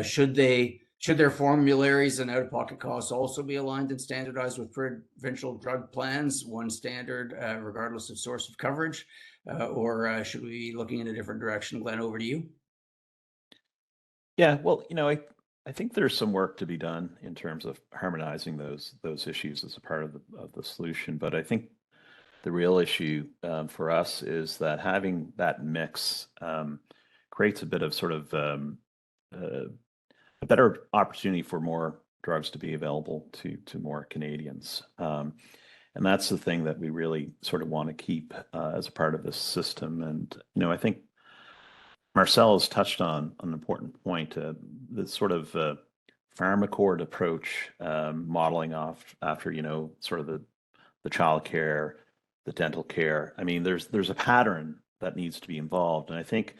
Should their formularies and out-of-pocket costs also be aligned and standardized with provincial drug plans, one standard regardless of source of coverage? Or should we be looking in a different direction? Glenn, over to you. Yeah, well, I think there's some work to be done in terms of harmonizing those issues as a part of the solution. But I think the real issue for us is that having that mix creates a bit of sort of a better opportunity for more drugs to be available to more Canadians. And that's the thing that we really sort of want to keep as a part of this system. And, I think Marcel has touched on an important point, the sort of Pharmacare approach, modeling off after, sort of the child care, the dental care. I mean, there's a pattern that needs to be involved. And I think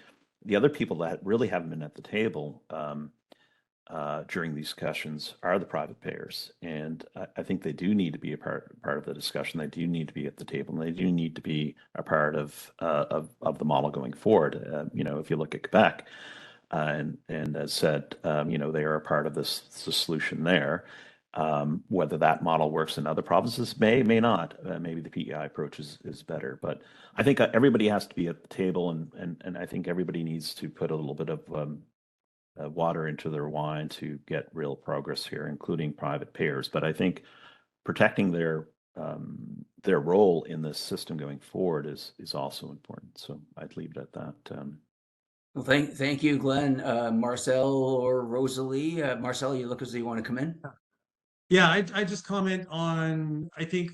the other people that really haven't been at the table during these discussions are the private payers. And I think they do need to be a part of the discussion. They do need to be at the table, and they do need to be a part of the model going forward. If you look at Quebec, and as said, they are a part of the solution there. Whether that model works in other provinces may not. Maybe the PEI approach is better. But I think everybody has to be at the table, and I think everybody needs to put a little bit of water into their wine to get real progress here, including private payers. But I think protecting their role in this system going forward is also important. So I'd leave it at that. Well, thank you, Glenn. Marcel or Rosalie? Marcel, you look as though you want to come in. Yeah, I just comment on, I think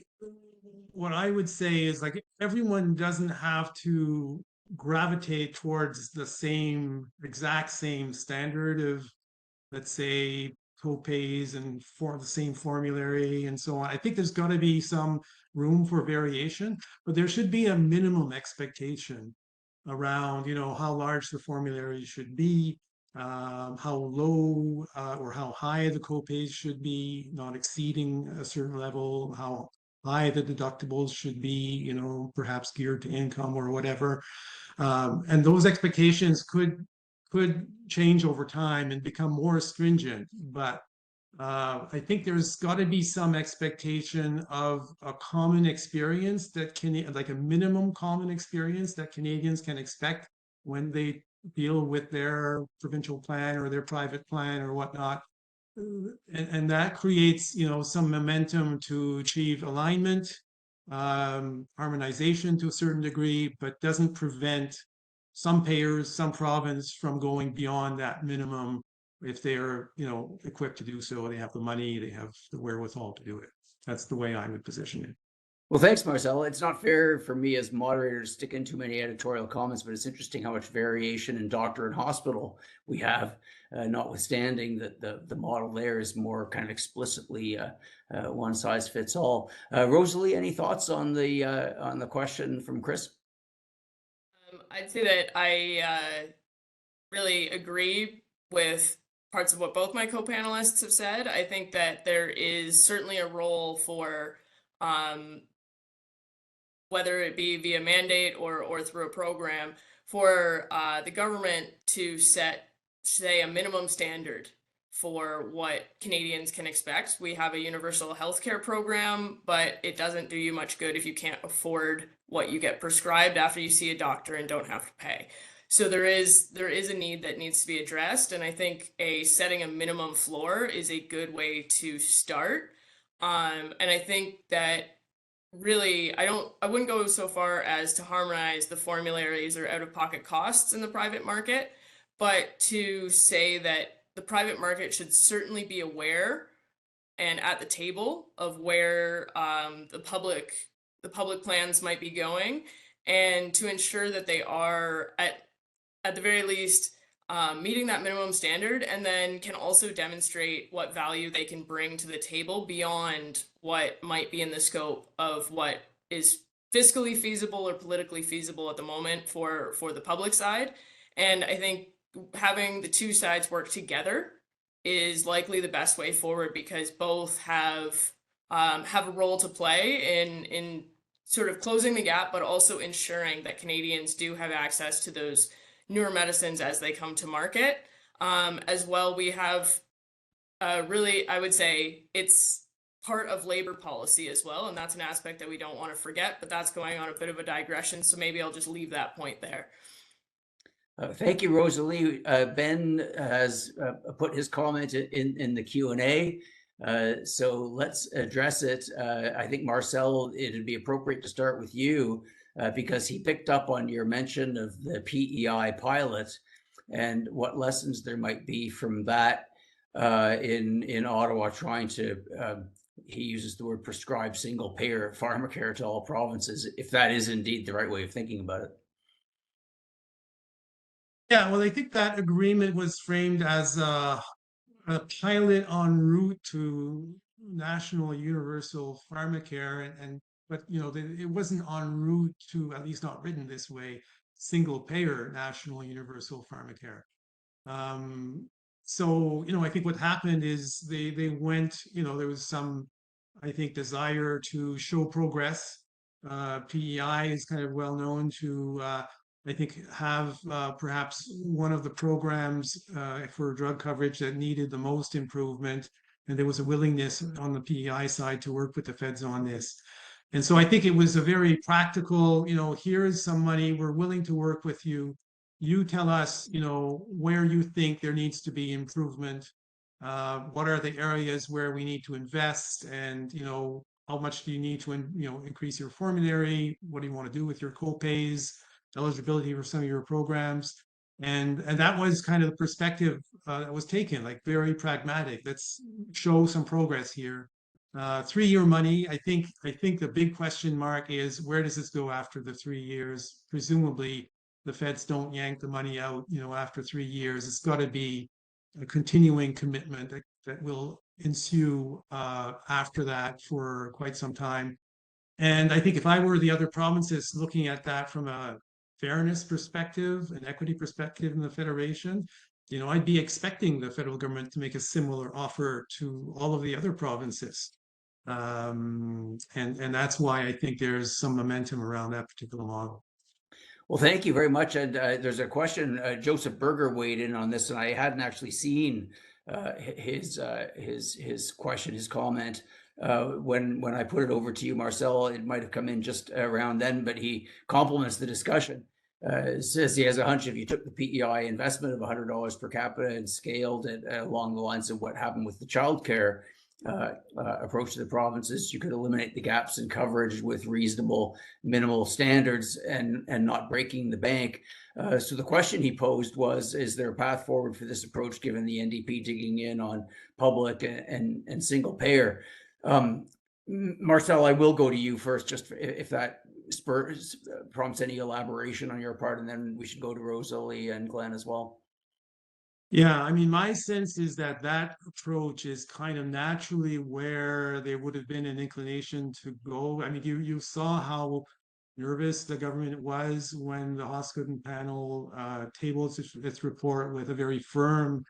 what I would say is like everyone doesn't have to gravitate towards the exact same standard of, let's say, co-pays and for the same formulary and so on. I think there's got to be some room for variation, but there should be a minimum expectation around, how large the formulary should be, how low or how high the co-pays should be, not exceeding a certain level, how high the deductibles should be, perhaps geared to income or whatever. And those expectations could change over time and become more stringent. But I think there's got to be some expectation of a common experience that can, like a minimum common experience that Canadians can expect when they deal with their provincial plan or their private plan or whatnot. And that creates, some momentum to achieve alignment, harmonization to a certain degree, but doesn't prevent some payers, some province from going beyond that minimum if they are, equipped to do so. They have the money, they have the wherewithal to do it. That's the way I would position it. Well, thanks, Marcel. It's not fair for me as moderator to stick in too many editorial comments, but it's interesting how much variation in doctor and hospital we have, notwithstanding that the model there is more kind of explicitly one size fits all. Rosalie, any thoughts on the question from Chris? I'd say that I really agree with parts of what both my co-panelists have said. I think that there is certainly a role for whether it be via mandate or through a program, for the government to set, say, a minimum standard for what Canadians can expect. We have a universal healthcare program, but it doesn't do you much good if you can't afford what you get prescribed after you see a doctor and don't have to pay. So there is a need that needs to be addressed, and I think setting a minimum floor is a good way to start. And I think that really, I wouldn't go so far as to harmonize the formularies or out-of-pocket costs in the private market, but to say that the private market should certainly be aware and at the table of where the public plans might be going, and to ensure that they are at the very least meeting that minimum standard, and then can also demonstrate what value they can bring to the table beyond what might be in the scope of what is fiscally feasible or politically feasible at the moment for the public side. And I think having the two sides work together is likely the best way forward, because both have a role to play in sort of closing the gap, but also ensuring that Canadians do have access to those newer medicines as they come to market. As well, we have really, I would say, it's part of labor policy as well, and that's an aspect that we don't want to forget, but that's going on a bit of a digression, so maybe I'll just leave that point there. Thank you, Rosalie. Ben has put his comment in the Q&A, so let's address it. I think, Marcel, it'd be appropriate to start with you, because he picked up on your mention of the PEI pilot and what lessons there might be from that in Ottawa, trying to, he uses the word prescribe single payer pharmacare to all provinces, if that is indeed the right way of thinking about it. Yeah, well, I think that agreement was framed as a pilot en route to national universal pharmacare, but it wasn't en route to, at least not written this way, single payer national universal pharmacare. So I think what happened is they went, there was some, I think, desire to show progress. PEI is kind of well known to I think have perhaps one of the programs for drug coverage that needed the most improvement, and there was a willingness on the PEI side to work with the feds on this. And so I think it was a very practical, here's some money, we're willing to work with you. You tell us, where you think there needs to be improvement. What are the areas where we need to invest, and how much do you need to increase your formulary? What do you want to do with your co-pays, eligibility for some of your programs? And that was kind of the perspective that was taken, like very pragmatic. Let's show some progress here. 3-year money. I think the big question mark is, where does this go after the 3 years? Presumably the feds don't yank the money out, after 3 years. It's got to be a continuing commitment that will ensue after that for quite some time. And I think if I were the other provinces looking at that from a fairness perspective, an equity perspective in the federation, I'd be expecting the federal government to make a similar offer to all of the other provinces. And that's why I think there's some momentum around that particular model. Well, thank you very much. And there's a question. Joseph Berger weighed in on this, and I hadn't actually seen his question, his comment. When I put it over to you, Marcel, it might have come in just around then, but he compliments the discussion. Says he has a hunch if you took the PEI investment of $100 per capita and scaled it along the lines of what happened with the childcare approach to the provinces, you could eliminate the gaps in coverage with reasonable minimal standards and not breaking the bank. So the question he posed was, is there a path forward for this approach given the NDP digging in on public and single payer? Marcel, I will go to you first, just if that prompts any elaboration on your part, and then we should go to Rosalie and Glenn as well. Yeah, I mean, my sense is that that approach is kind of naturally where there would have been an inclination to go. I mean, you saw how nervous the government was when the Hoskin panel tabled its report with a very firm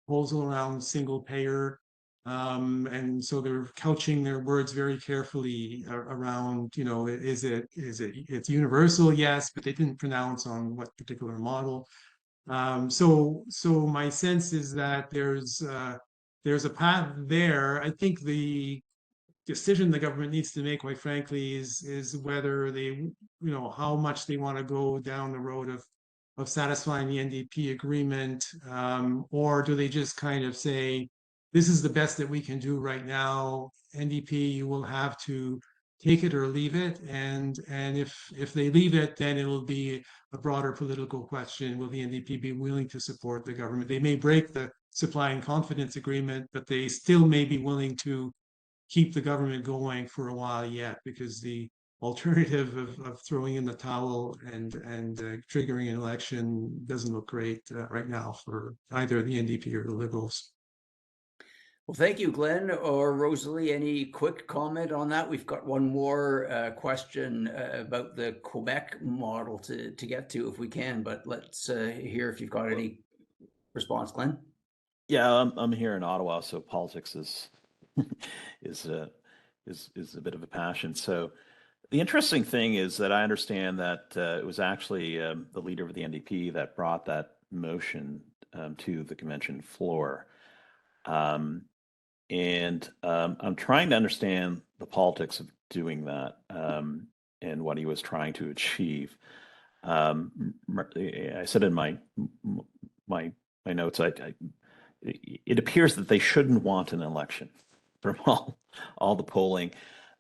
proposal around single payer. And so they're couching their words very carefully around, you know, it's universal? Yes, but they didn't pronounce on what particular model. So my sense is that there's a path there. I think the decision the government needs to make, quite frankly, is whether they, you know, how much they want to go down the road of satisfying the NDP agreement, or do they just kind of say, this is the best that we can do right now. NDP, you will have to take it or leave it, and if they leave it, then it'll be a broader political question. Will the NDP be willing to support the government? They may break the supply and confidence agreement, but they still may be willing to keep the government going for a while yet, because the alternative of throwing in the towel and triggering an election doesn't look great right now for either the NDP or the Liberals. Well, thank you, Glenn or Rosalie. Any quick comment on that? We've got one more question about the Quebec model to get to if we can, but let's hear if you've got any response, Glenn. Yeah, I'm here in Ottawa, so politics is is a bit of a passion. So the interesting thing is that I understand that it was actually the leader of the NDP that brought that motion to the convention floor. And I'm trying to understand the politics of doing that and what he was trying to achieve. I said in my notes, it appears that they shouldn't want an election from all the polling.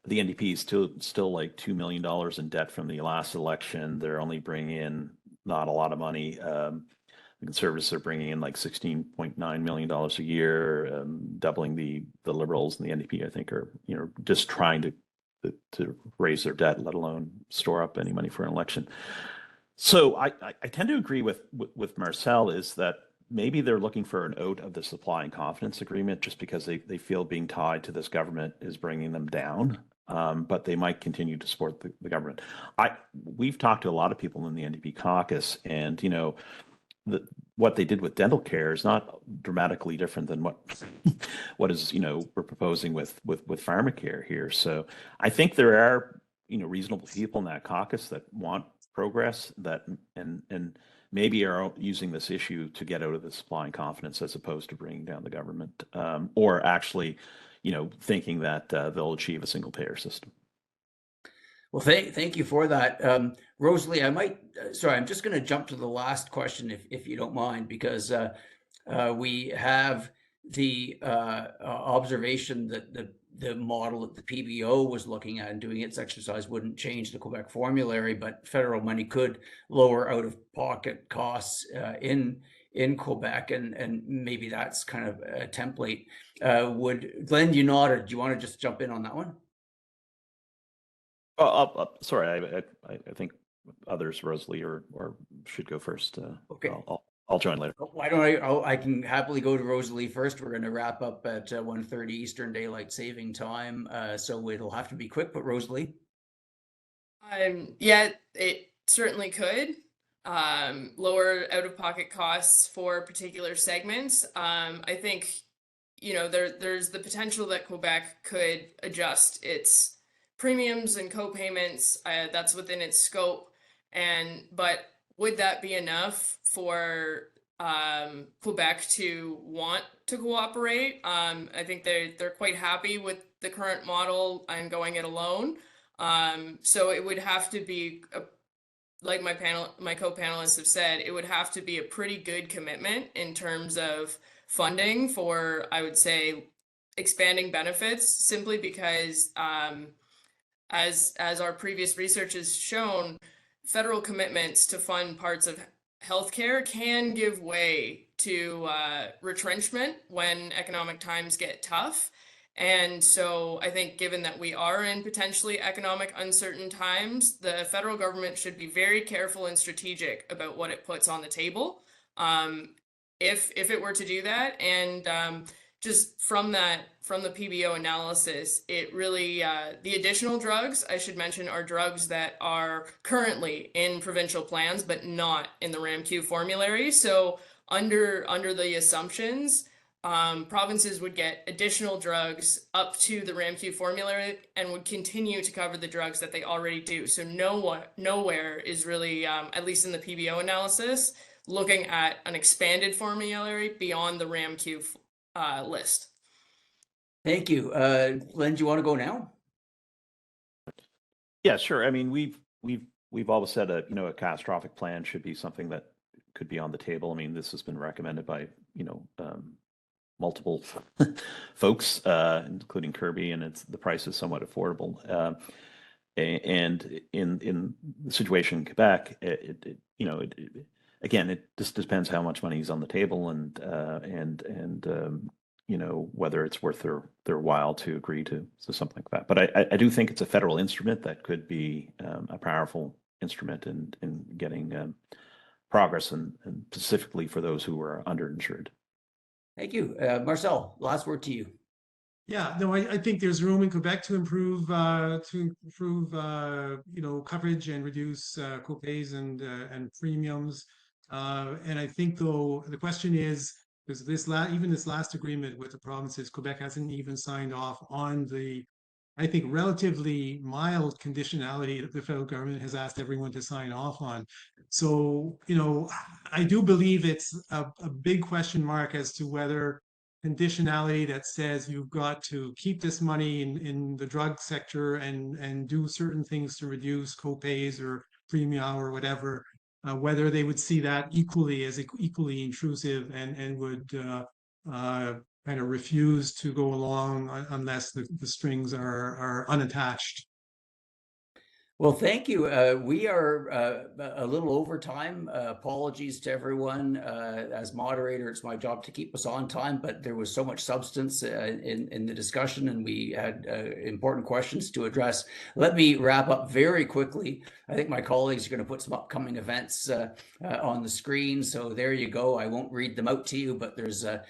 The NDP is still like $2 million in debt from the last election. They're only bringing in not a lot of money. The Conservatives are bringing in like $16.9 million a year, doubling the Liberals, and the NDP, I think, are just trying to raise their debt, let alone store up any money for an election. So I tend to agree with Marcel, is that maybe they're looking for an out of the supply and confidence agreement just because they feel being tied to this government is bringing them down. But they might continue to support the government. We've talked to a lot of people in the NDP caucus, and what they did with dental care is not dramatically different than what is we're proposing with Pharmacare here. So I think there are reasonable people in that caucus that want progress, that and maybe are using this issue to get out of the supply and confidence as opposed to bringing down the government, or actually thinking that they'll achieve a single payer system. Well, thank you for that. Rosalie, sorry, I'm just going to jump to the last question if you don't mind, because we have the observation that the model that the PBO was looking at and doing its exercise wouldn't change the Quebec formulary, but federal money could lower out-of-pocket costs in Quebec, and maybe that's kind of a template. Glenn, you nodded. Do you want to just jump in on that one? Sorry, I think others, Rosalie, or should go first. Okay. I'll join later. Why don't I can happily go to Rosalie first. We're going to wrap up at 1:30 Eastern Daylight Saving Time, so it'll have to be quick. But Rosalie, yeah, it certainly could lower out-of-pocket costs for particular segments. I think there's the potential that Quebec could adjust its premiums and co-payments. That's within its scope. But would that be enough for Quebec to want to cooperate? I think they're quite happy with the current model and going it alone. So it would have to be like my co-panelists have said, it would have to be a pretty good commitment in terms of funding for, I would say, expanding benefits, simply because as our previous research has shown, federal commitments to fund parts of healthcare can give way to retrenchment when economic times get tough. And so I think given that we are in potentially economic uncertain times, the federal government should be very careful and strategic about what it puts on the table. If it were to do that, and just from the PBO analysis, it really the additional drugs I should mention are drugs that are currently in provincial plans but not in the RAMQ formulary. So under the assumptions, provinces would get additional drugs up to the RAMQ formulary and would continue to cover the drugs that they already do. So nowhere is really, at least in the PBO analysis, looking at an expanded formulary beyond the RAMQ list. Thank you. Glenn, do you want to go now? Yeah, sure. I mean, we've always said a catastrophic plan should be something that could be on the table. I mean, this has been recommended by multiple folks, including Kirby, and the price is somewhat affordable. And in the situation in Quebec, again, it just depends how much money is on the table, and whether it's worth their while to agree to something like that. But I do think it's a federal instrument that could be a powerful instrument in getting progress, and specifically for those who are underinsured. Thank you. Marcel, last word to you. Yeah, no, I think there's room in Quebec to improve coverage and reduce co-pays and premiums. And I think, though, the question is, because this last agreement with the provinces, Quebec hasn't even signed off on the, I think, relatively mild conditionality that the federal government has asked everyone to sign off on. So, I do believe it's a big question mark as to whether conditionality that says you've got to keep this money in the drug sector and do certain things to reduce co-pays or premium or whatever, whether they would see that equally intrusive and would kind of refuse to go along unless the strings are unattached. Well, thank you. We are a little over time. Apologies to everyone. As moderator, it's my job to keep us on time, but there was so much substance in the discussion, and we had important questions to address. Let me wrap up very quickly. I think my colleagues are going to put some upcoming events on the screen, so there you go. I won't read them out to you, but there's a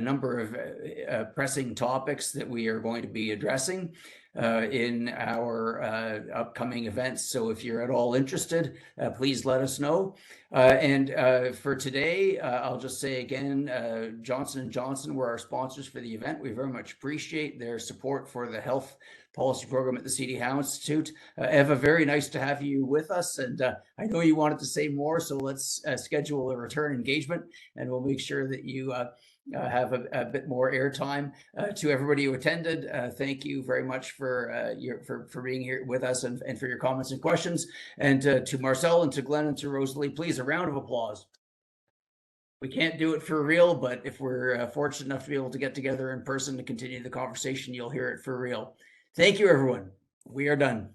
number of pressing topics that we are going to be addressing in our upcoming events. So if you're at all interested, please let us know. And for today, I'll just say again, Johnson & Johnson were our sponsors for the event. We very much appreciate their support for the health policy program at the C.D. Howe Institute. Eva, very nice to have you with us. And I know you wanted to say more, so let's schedule a return engagement, and we'll make sure that you have a bit more airtime. To everybody who attended, thank you very much for being here with us and for your comments and questions. And to Marcel and to Glenn and to Rosalie, please, a round of applause. We can't do it for real, but if we're fortunate enough to be able to get together in person to continue the conversation, you'll hear it for real. Thank you, everyone. We are done.